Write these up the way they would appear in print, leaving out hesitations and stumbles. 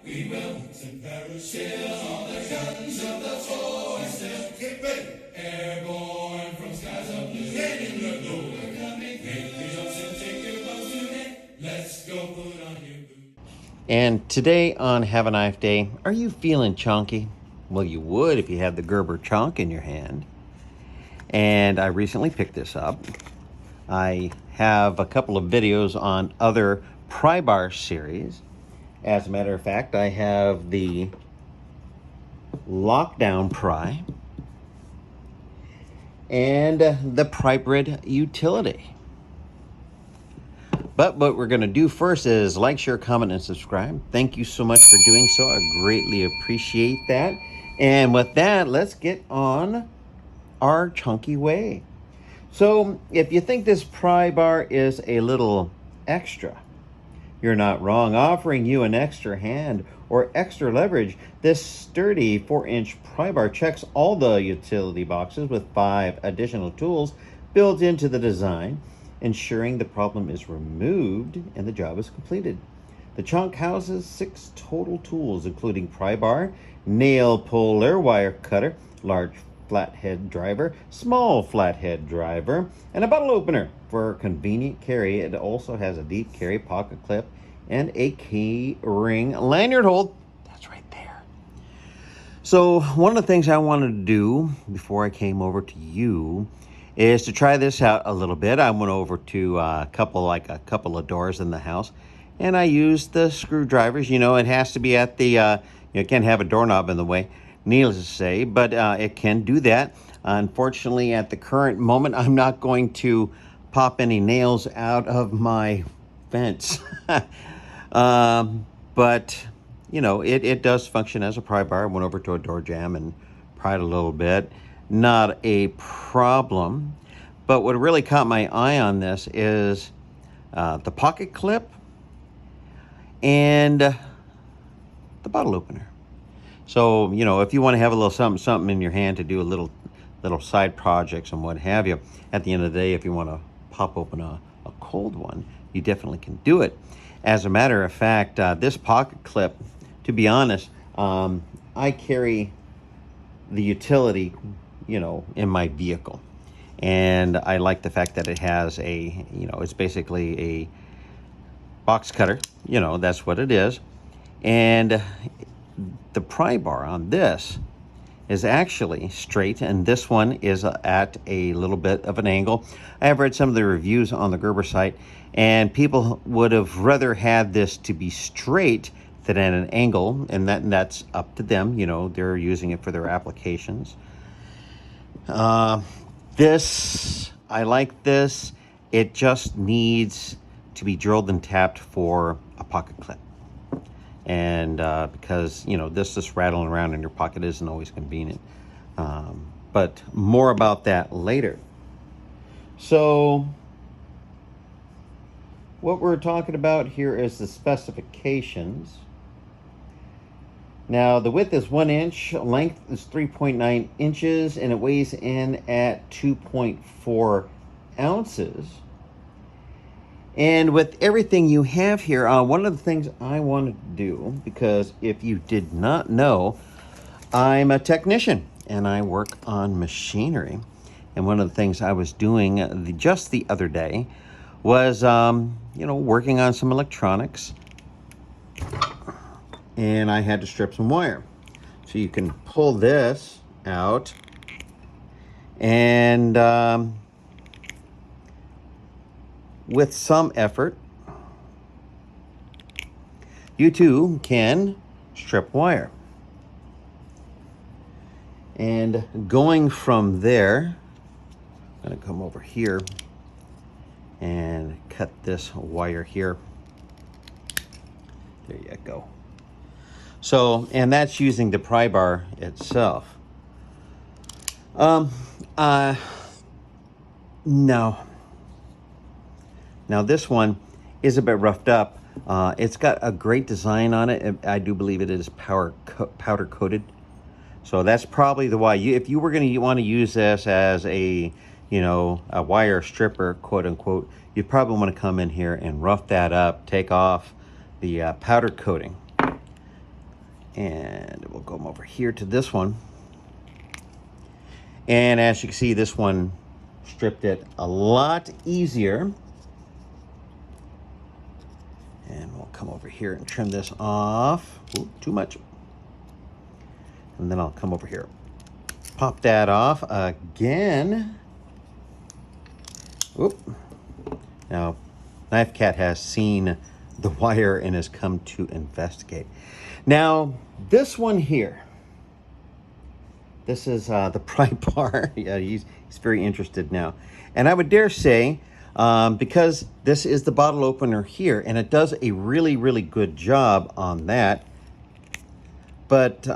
We will chill on the guns of the foe and still get ready. Airborne from skies of blue. Ready to go. We're coming through. Make the jumps and take your boats today. Let's go put on your boots. And today on Have a Knife Day, are you feeling chonky? Well, you would if you had the Gerber Chonk in your hand. And I recently picked this up. I have a couple of videos on other Pry Bar series. As a matter of fact, I have the Lockdown Pry and the Pry Bar Utility. But what we're going to do first is like, share, comment, and subscribe. Thank you so much for doing so. I greatly appreciate that. And with that, let's get on our chunky way. So if you think this Pry Bar is a little extra, you're not wrong. Offering you an extra hand or extra leverage, this sturdy 4-inch Pry Bar checks all the utility boxes with 5 additional tools built into the design, ensuring the problem is removed and the job is completed. The Chonk houses 6 total tools, including Pry Bar, nail puller, wire cutter, large flathead driver, small flathead driver, and a bottle opener for convenient carry. It also has a deep carry pocket clip and a key ring lanyard hold. That's right there. So one of the things I wanted to do before I came over to you is to try this out a little bit. I went over to a couple of doors in the house, and I used the screwdrivers. You know, it has to be at the, you can't have a doorknob in the way, needless to say, but it can do that. Unfortunately, at the current moment, I'm not going to pop any nails out of my fence. But, you know, it does function as a pry bar. I went over to a door jamb and pried a little bit. Not a problem. But what really caught my eye on this is the pocket clip and the bottle opener. So, you know, if you want to have a little something in your hand to do a little side projects and what have you, at the end of the day, if you want to pop open a cold one, you definitely can do it. As a matter of fact, this pocket clip, to be honest, I carry the utility, you know, in my vehicle. And I like the fact that it has a, you know, it's basically a box cutter. You know, that's what it is. And the pry bar on this is actually straight, and this one is at a little bit of an angle. I have read some of the reviews on the Gerber site, and people would have rather had this to be straight than at an angle, and that's up to them. You know, they're using it for their applications. This, I like this. It just needs to be drilled and tapped for a pocket clip. And because, you know, this just rattling around in your pocket isn't always convenient. But more about that later. So what we're talking about here is the specifications. Now, the width is 1 inch, length is 3.9 inches, and it weighs in at 2.4 ounces. And with everything you have here, one of the things I wanted to do, because if you did not know, I'm a technician and I work on machinery. And one of the things I was doing just the other day was, you know, working on some electronics. And I had to strip some wire. So you can pull this out and with some effort, you too can strip wire. And going from there, I'm going to come over here and cut this wire here. There you go. So, and that's using the pry bar itself. Now this one is a bit roughed up. It's got a great design on it. I do believe it is powder coated. So that's probably the why. If you were going to want to use this as a, you know, a wire stripper, quote unquote, you'd probably want to come in here and rough that up, take off the powder coating. And we'll go over here to this one. And as you can see, this one stripped it a lot easier. And we'll come over here and trim this off. Ooh, too much. And then I'll come over here. Pop that off again. Oop. Now, Knife Cat has seen the wire and has come to investigate. Now, this one here. This is the Pry Bar. Yeah, he's very interested now. And I would dare say, because this is the bottle opener here, and it does a really, really good job on that. But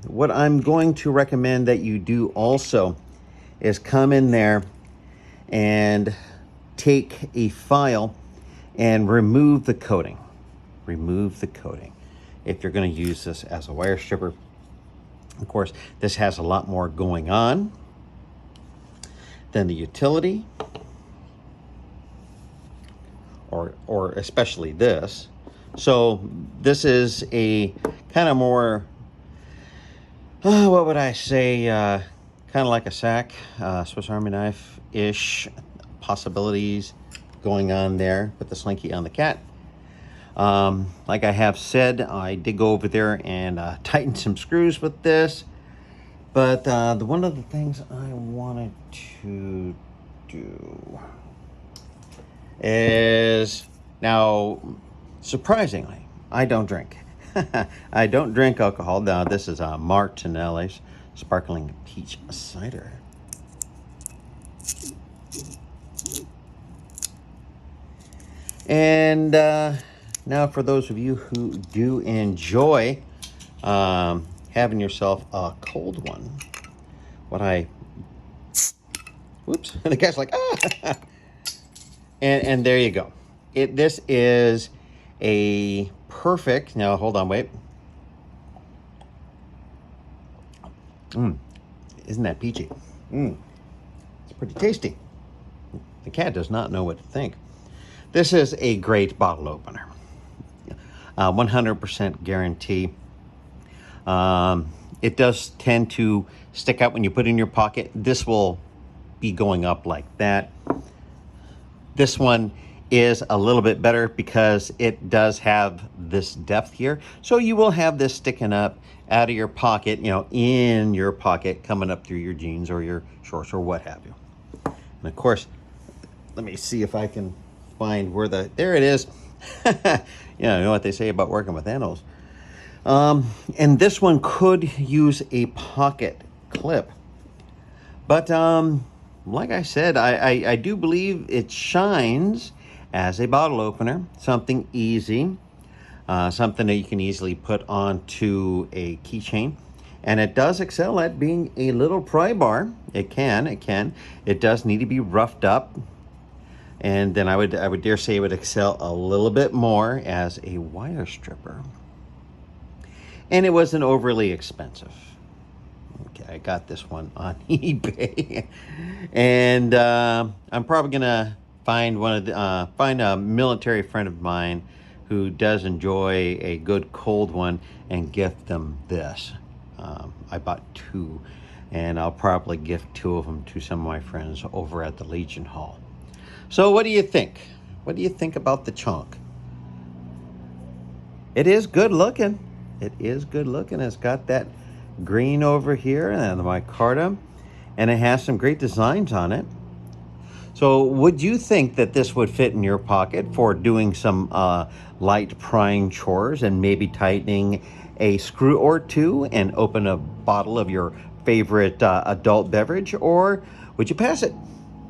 what I'm going to recommend that you do also is come in there and take a file and remove the coating. Remove the coating if you're going to use this as a wire stripper. Of course, this has a lot more going on than the utility, or especially this. So this is a kind of more, what would I say, kind of like a sack, Swiss Army knife-ish possibilities going on there with the slinky on the cat. Like I have said, I did go over there and tighten some screws with this. But one of the things I wanted to do is, now, surprisingly, I don't drink. I don't drink alcohol. Now, this is Martinelli's Sparkling Peach Cider. And now for those of you who do enjoy having yourself a cold one, whoops, and the guy's like, ah! And there you go. This is a perfect, now hold on, wait. Isn't that peachy? It's pretty tasty. The cat does not know what to think. This is a great bottle opener. 100% guarantee. It does tend to stick out when you put it in your pocket. This will be going up like that. This one is a little bit better because it does have this depth here. So you will have this sticking up out of your pocket, in your pocket, coming up through your jeans or your shorts or what have you. And of course, let me see if I can find where there it is. You know what they say about working with animals. And this one could use a pocket clip. But like I said, I do believe it shines as a bottle opener. Something easy. Something that you can easily put onto a keychain. And it does excel at being a little pry bar. It can. It does need to be roughed up. And then I would dare say it would excel a little bit more as a wire stripper. And it wasn't overly expensive. Okay, I got this one on eBay. And I'm probably gonna find find a military friend of mine who does enjoy a good cold one and gift them this. I bought two, and I'll probably gift two of them to some of my friends over at the Legion Hall. So what do you think? What do you think about the Chonk? It is good looking. It is good looking. It's got that green over here and the micarta, and it has some great designs on it. So would you think that this would fit in your pocket for doing some light prying chores and maybe tightening a screw or two and open a bottle of your favorite adult beverage? Or would you pass it?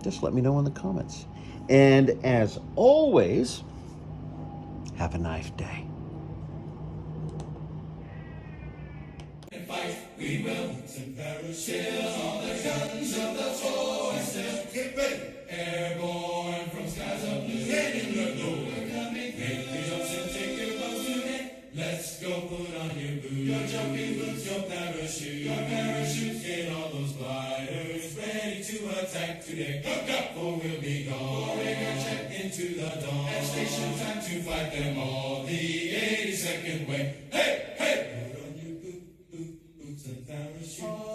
Just let me know in the comments. And as always, have a nice day. Fight, we will. Some parachutes on the guns of the forces. Get ready. Airborne from skies of blue. Get in the door. We're coming. Make the jumps and take your clothes today. Let's go put on your boots. Your jumping boots, your parachute. Your parachutes. Get all those gliders ready to attack today. Hook up or we'll be gone. Boring our check into the dawn. At station time to fight them all. The 82nd way. Hey, hey. Chonk.